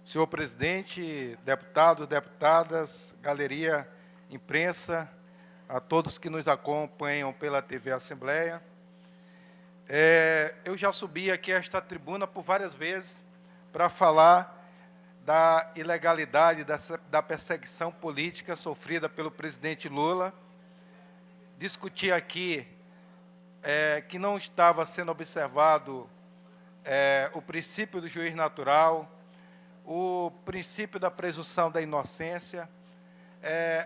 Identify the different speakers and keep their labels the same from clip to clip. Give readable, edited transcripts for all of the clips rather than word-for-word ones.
Speaker 1: Senhor presidente, deputados, deputadas, galeria, imprensa, a todos que nos acompanham pela TV Assembleia. Eu já subi aqui a esta tribuna por várias vezes para falar da ilegalidade, da perseguição política sofrida pelo presidente Lula. Discuti aqui que não estava sendo observado o princípio do juiz natural, o princípio da presunção da inocência,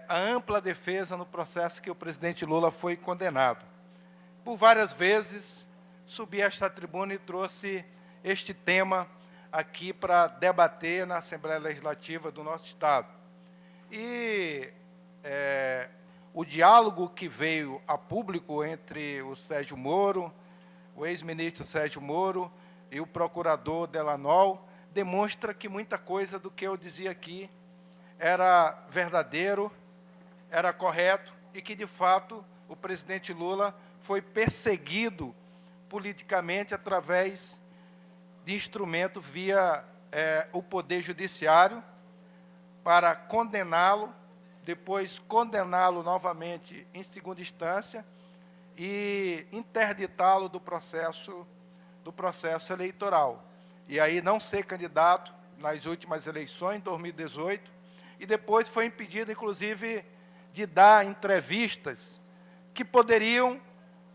Speaker 1: a ampla defesa no processo que o presidente Lula foi condenado. Por várias vezes, subi a esta tribuna e trouxe este tema aqui para debater na Assembleia Legislativa do nosso Estado. E o diálogo que veio a público entre o Sérgio Moro, o ex-ministro Sérgio Moro e o procurador Delanol, demonstra que muita coisa do que eu dizia aqui era verdadeiro, era correto, e que, de fato, o presidente Lula foi perseguido politicamente através de instrumento via o Poder Judiciário para condená-lo, depois condená-lo novamente em segunda instância e interditá-lo do processo eleitoral. E aí não ser candidato nas últimas eleições, em 2018, e depois foi impedido, inclusive, de dar entrevistas que poderiam,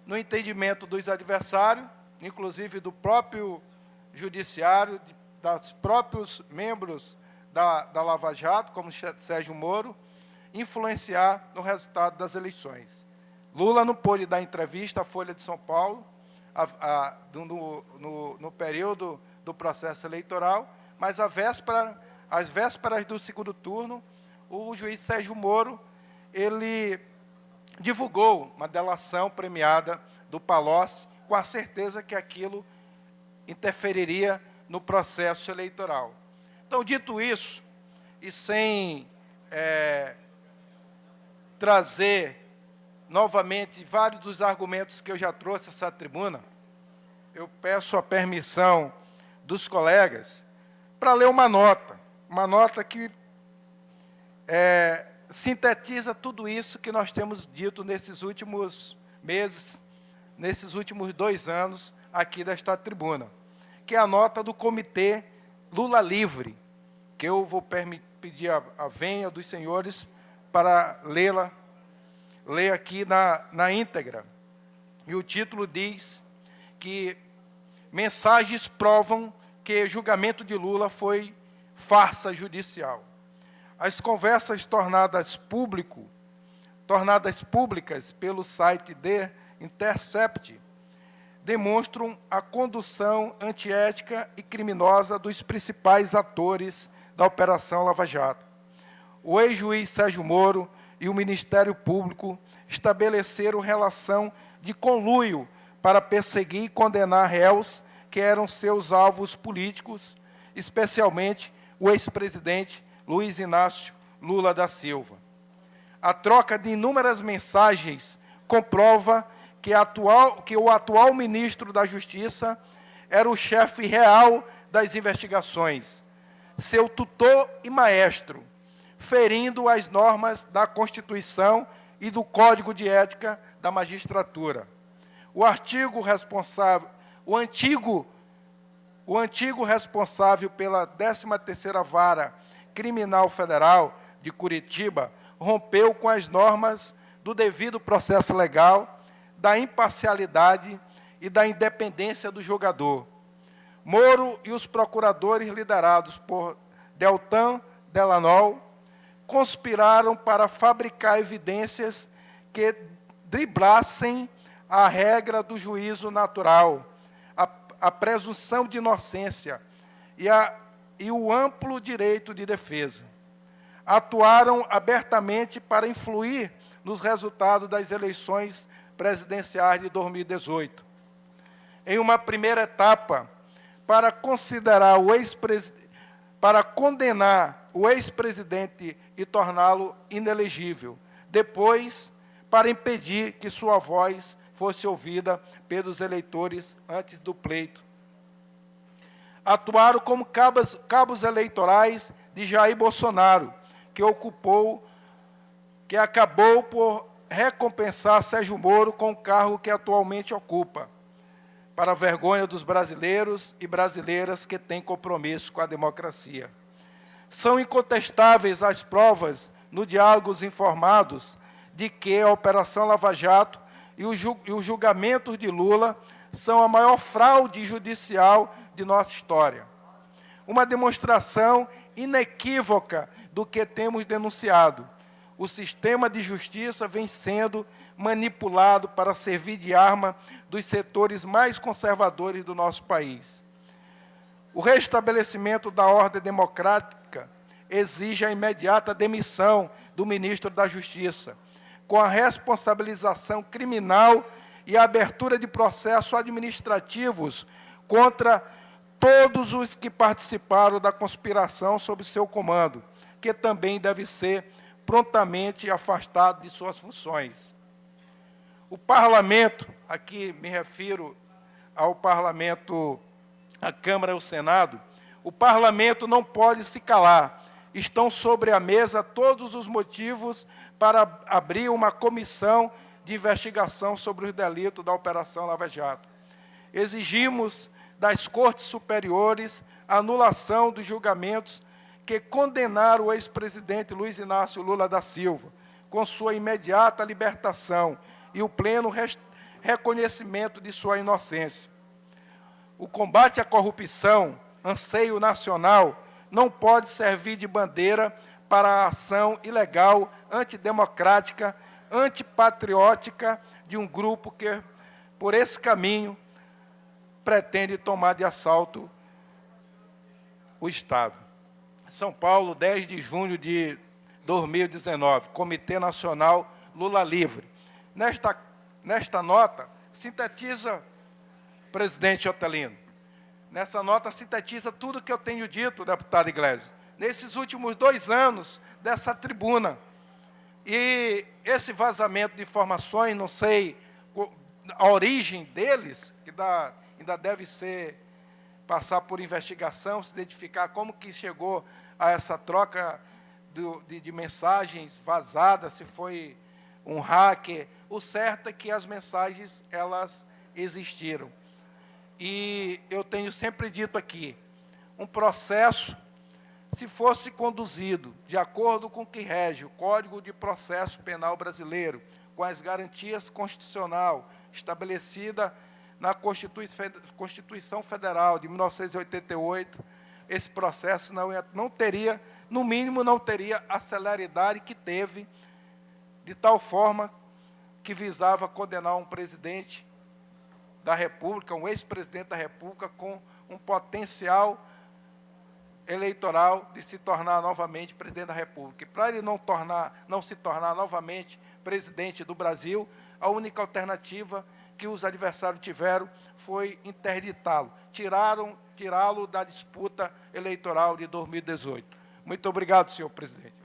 Speaker 1: no entendimento dos adversários, inclusive do próprio judiciário, dos próprios membros da Lava Jato, como Sérgio Moro, influenciar no resultado das eleições. Lula não pôde dar entrevista à Folha de São Paulo no período do processo eleitoral, mas às vésperas do segundo turno, o juiz Sérgio Moro, ele divulgou uma delação premiada do Palocci, com a certeza que aquilo interferiria no processo eleitoral. Então, dito isso, e sem trazer novamente vários dos argumentos que eu já trouxe a essa tribuna, eu peço a permissão dos colegas para ler uma nota que sintetiza tudo isso que nós temos dito nesses últimos meses, nesses últimos 2 anos aqui desta tribuna, que é a nota do Comitê Lula Livre, que eu vou pedir a venha dos senhores para ler aqui na íntegra. E o título diz que mensagens provam que julgamento de Lula foi farsa judicial. As conversas tornadas públicas pelo site The Intercept demonstram a condução antiética e criminosa dos principais atores da Operação Lava Jato. O ex-juiz Sérgio Moro e o Ministério Público estabeleceram relação de conluio para perseguir e condenar réus que eram seus alvos políticos, especialmente o ex-presidente Luiz Inácio Lula da Silva. A troca de inúmeras mensagens comprova que o atual ministro da Justiça era o chefe real das investigações, seu tutor e maestro, ferindo as normas da Constituição e do Código de Ética da Magistratura. O antigo responsável pela 13ª Vara Criminal Federal de Curitiba rompeu com as normas do devido processo legal, da imparcialidade e da independência do julgador. Moro e os procuradores liderados por Deltan Delanol conspiraram para fabricar evidências que driblassem a regra do juízo natural, a presunção de inocência e o amplo direito de defesa. Atuaram abertamente para influir nos resultados das eleições presidenciais de 2018. Em uma primeira etapa, para condenar o ex-presidente e torná-lo inelegível. Depois, para impedir que sua voz fosse ouvida pelos eleitores antes do pleito. atuaram como cabos eleitorais de Jair Bolsonaro, que acabou por recompensar Sérgio Moro com o cargo que atualmente ocupa, para a vergonha dos brasileiros e brasileiras que têm compromisso com a democracia. São incontestáveis as provas no Diálogos Informados de que a Operação Lava Jato e os julgamentos de Lula são a maior fraude judicial de nossa história. Uma demonstração inequívoca do que temos denunciado. O sistema de justiça vem sendo manipulado para servir de arma dos setores mais conservadores do nosso país. O restabelecimento da ordem democrática exige a imediata demissão do ministro da Justiça, com a responsabilização criminal e a abertura de processos administrativos contra todos os que participaram da conspiração sob seu comando, que também deve ser prontamente afastado de suas funções. O Parlamento, aqui me refiro ao Parlamento, a Câmara e o Senado, o Parlamento não pode se calar. Estão sobre a mesa todos os motivos para abrir uma comissão de investigação sobre os delitos da Operação Lava Jato. Exigimos das Cortes Superiores a anulação dos julgamentos que condenaram o ex-presidente Luiz Inácio Lula da Silva, com sua imediata libertação e o pleno reconhecimento de sua inocência. O combate à corrupção, anseio nacional, não pode servir de bandeira para a ação ilegal, antidemocrática, antipatriótica de um grupo que, por esse caminho, pretende tomar de assalto o Estado. São Paulo, 10 de junho de 2019, Comitê Nacional Lula Livre. Nesta nota, sintetiza, presidente Otelino, nessa nota sintetiza tudo o que eu tenho dito, deputado Iglesias, nesses últimos 2 anos dessa tribuna. E esse vazamento de informações, não sei a origem deles, que ainda deve passar por investigação, se identificar como que chegou a essa troca de mensagens vazadas, se foi um hacker. O certo é que as mensagens, elas existiram. E eu tenho sempre dito aqui, um processo, se fosse conduzido de acordo com o que rege o Código de Processo Penal Brasileiro, com as garantias constitucional estabelecida na Constituição Federal de 1988, esse processo não teria, no mínimo, não teria a celeridade que teve, de tal forma que visava condenar um presidente da República, um ex-presidente da República, com um potencial eleitoral de se tornar novamente presidente da República. E para ele não se tornar novamente presidente do Brasil, a única alternativa que os adversários tiveram foi interditá-lo, tirá-lo da disputa eleitoral de 2018. Muito obrigado, senhor presidente.